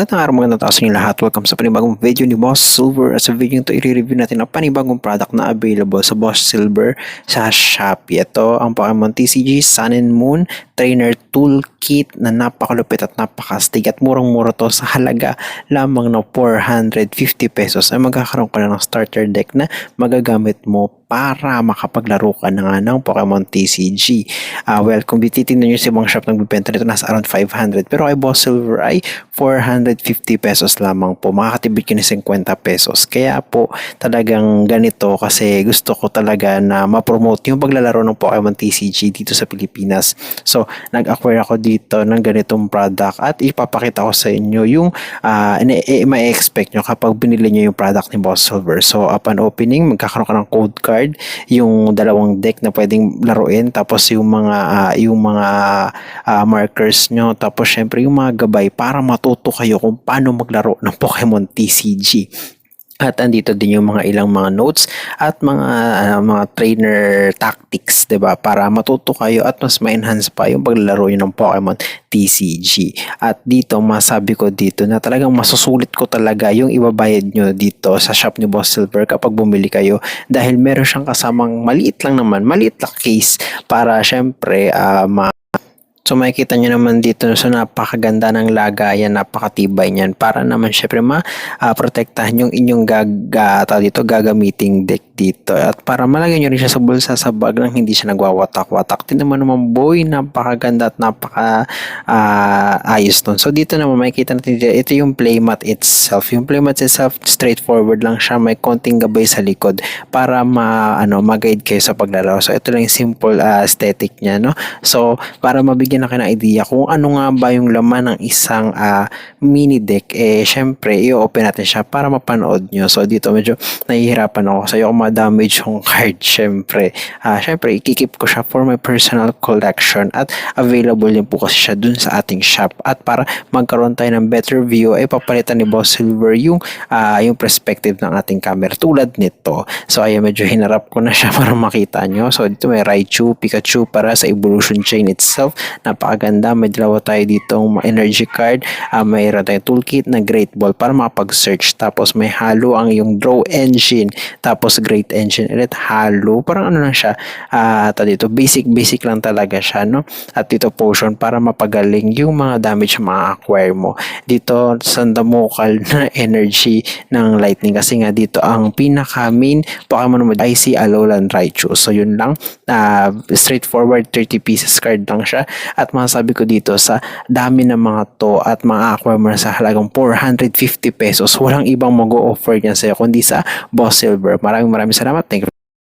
Magandang araw, magandang tao sa inyo lahat. Welcome sa panibagong video ni Boss Silver. At sa video ito, i-review natin ang panibagong product na available sa Boss Silver sa Shopee. Ito ang Pokemon TCG Sun and Moon Trainer Toolkit na napakalupit at napakastig at murang-mura to sa halaga lamang ng 450 pesos ay magkakaroon ka na ng starter deck na magagamit mo para makapaglaro ka na nga ng Pokemon TCG. Kung titignan nyo sa ibang shop nagbibenta nito, nasa around 500. Pero kay Boss Silver ay 450 pesos lamang po. Makakatibid ka ng 50 pesos. Kaya po talagang ganito kasi gusto ko talaga na ma-promote yung paglalaro ng Pokemon TCG dito sa Pilipinas. So, nag-acquire ako dito ng ganitong product at ipapakita ko sa inyo yung ma-expect nyo kapag binili nyo yung product ni Boss Silver. So, upon opening, magkakaroon ka ng code card, yung dalawang deck na pwedeng laruin, tapos yung mga markers nyo, tapos syempre yung mga gabay para matuto kayo kung paano maglaro ng Pokemon TCG. At andito din yung mga ilang mga notes at mga trainer tactics, 'di ba? Para matuto kayo at mas ma-enhance pa yung paglalaro niyo ng Pokemon TCG. At dito masabi ko dito na talagang masusulit ko talaga yung ibabayad nyo dito sa shop ni Boss Silver kapag bumili kayo, dahil meron siyang kasamang maliit lang case para syempre So makikita nyo naman dito sa napakaganda ng lagayan, napakatibay niyan para naman syempre protektahan yung inyong gagamiting deck dito, at para malagyan nyo rin siya sa bulsa sa bag nang hindi siya nagwawatak-watak. Tingnan naman boy, napakaganda at ayos nun. So dito naman makikita natin dito, ito yung playmat itself. Yung playmat itself, straightforward lang siya, may konting gabay sa likod para ma-guide kayo sa paglalaro. So ito lang yung simple aesthetic niya, no? So para mabigyan na kayo ng idea kung ano nga ba yung laman ng isang mini deck, syempre i-open natin siya para mapanood nyo. So dito medyo nahihirapan ako sa iyo ma-damage yung card. Syempre ikikip ko siya for my personal collection at available din po kasi siya dun sa ating shop. At para magkaroon tayo ng better view ay papalitan ni Boss Silver yung perspective ng ating camera tulad nito. So ayan, medyo hinarap ko na siya para makita nyo. So dito may Raichu, Pikachu para sa evolution chain itself. Napakaganda. May dalawa tayo ditong energy card. Mayroon tayong toolkit na Great Ball para makapag-search. Tapos may halo ang yung draw engine. Tapos Great Engine ulit halo. Parang ano lang siya. Dito basic lang talaga siya, no? At dito potion para mapagaling yung mga damage na ma-acquire mo. Dito sandamukal na energy ng lightning kasi nga dito ang pinaka main Pokemon mo ay si Alolan Raichu. So yun lang. Straightforward 30 pieces card lang siya. At masasabi ko dito sa dami ng mga to at ma-acquire mo na sa halagang 450 pesos, walang ibang mag-o-offer niyan sa'yo kundi sa Boss Silver. Maraming salamat. Thank you.